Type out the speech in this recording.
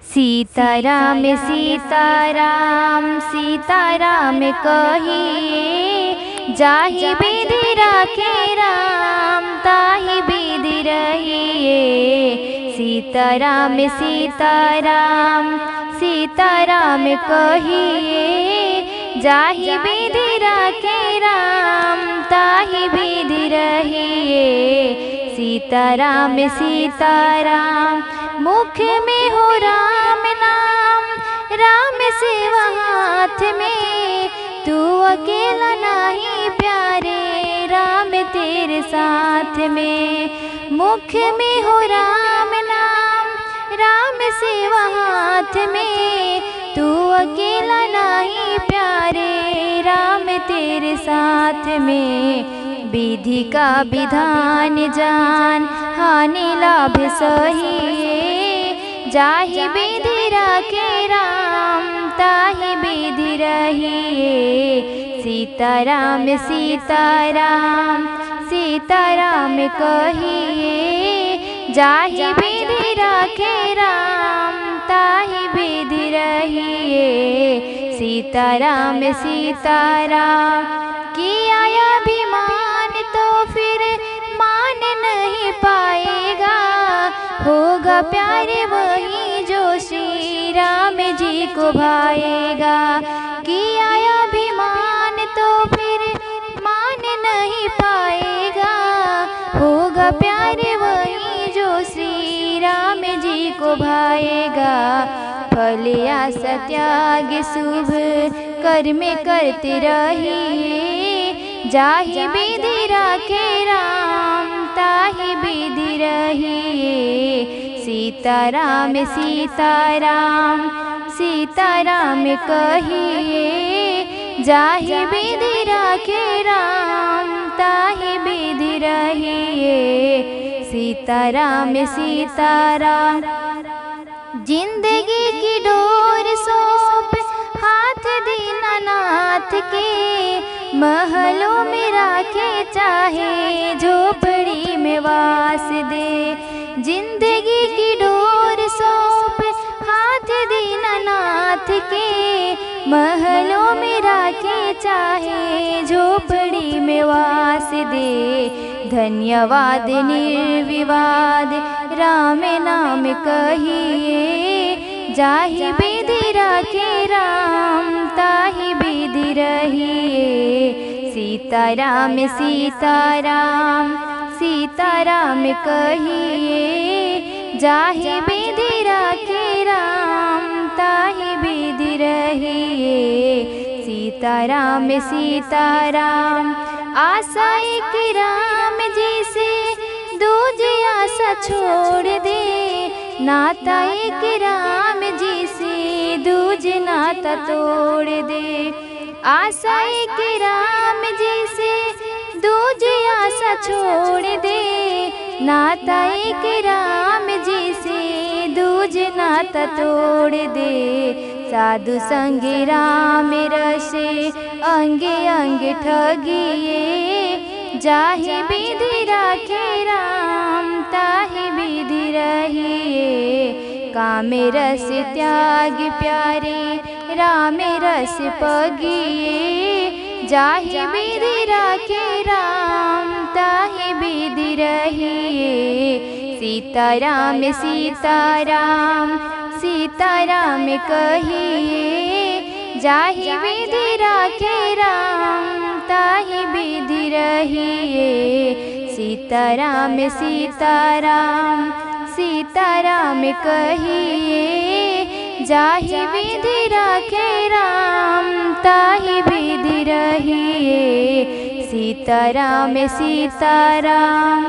सीताराम सीताराम सीताराम कहिए, जाहि विधि राखे राम ताहि विधि रहिए। सीताराम सीताराम सीताराम कहिए, जाहि विधि राखे राम ताहि विधि रहिए। सीताराम सीताराम मुख में हो राम नाम, राम सेवा हाथ में, तू अकेला नहीं प्यारे राम तेरे साथ में। मुख में हो राम नाम, राम सेवा हाथ में, तू अकेला नहीं प्यारे राम तेरे साथ में। विधि का विधान जान हानि लाभ सहिए, जाहि विधि राखे राम ताहि विधि रहिए। सीताराम सीताराम सीताराम कहिए, जाहि विधि राखे राम ताहि विधि रहिए। सीताराम सीताराम किया अभिमान तो फिर मान नहीं पाएगा, होगा प्यारे वही जो श्री राम जी को भाएगा। किया अभिमान तो फिर मान नहीं पाएगा, होगा प्यारे वही जो श्री राम जी को भाएगा। फल आशा त्याग शुभ कर्म करते रहिए, जाहि विधि राखे राम ताहि विधि रहिए। सीताराम सीताराम सीताराम कहिए, जाहि विधि राखे राम ताहि विधि रहिए। सीताराम सीताराम जिंदगी की डोर सौंप हाथ दीनानाथ के, महलों में राखे चाहे झोपड़ी में वास दे। जिंदगी की डोर सौंप हाथ दीनानाथ के, महलों में राखे चाहे झोपड़ी में वास दे। धन्यवाद निर्विवाद राम नाम कहिए, जाहि विधि राखे राम ताहि विधि रहिए। सीताराम सीताराम सीताराम कहिए, जाहि विधि राखे राम ताहि विधि रहिए। सीताराम सीताराम आशा एक राम जी से दूजी आशा छोड़ दे, नाता एक राम जी से दूजे नाता तोड़ दे। आशा एक राम जी से दूजे आशा छोड़ दे, नाता एक राम जी से दूजे नाता तोड़ दे। साधु संग राम रसे अंगे अंगे ठगिए, जाहि विधि राखे राम ताहि विधि रहिए। काम रस त्याग प्यारे राम रस पगिए, जाहि विधि राखे राम ताहि विधि रहिए। सीताराम सीताराम सीताराम कहिए, जाहि विधि राखे राम ताहि विधि रहिए। सीताराम सीताराम सीताराम कहिए, जाहि विधि राखे राम ताहि विधि रहिए। सीताराम सीताराम।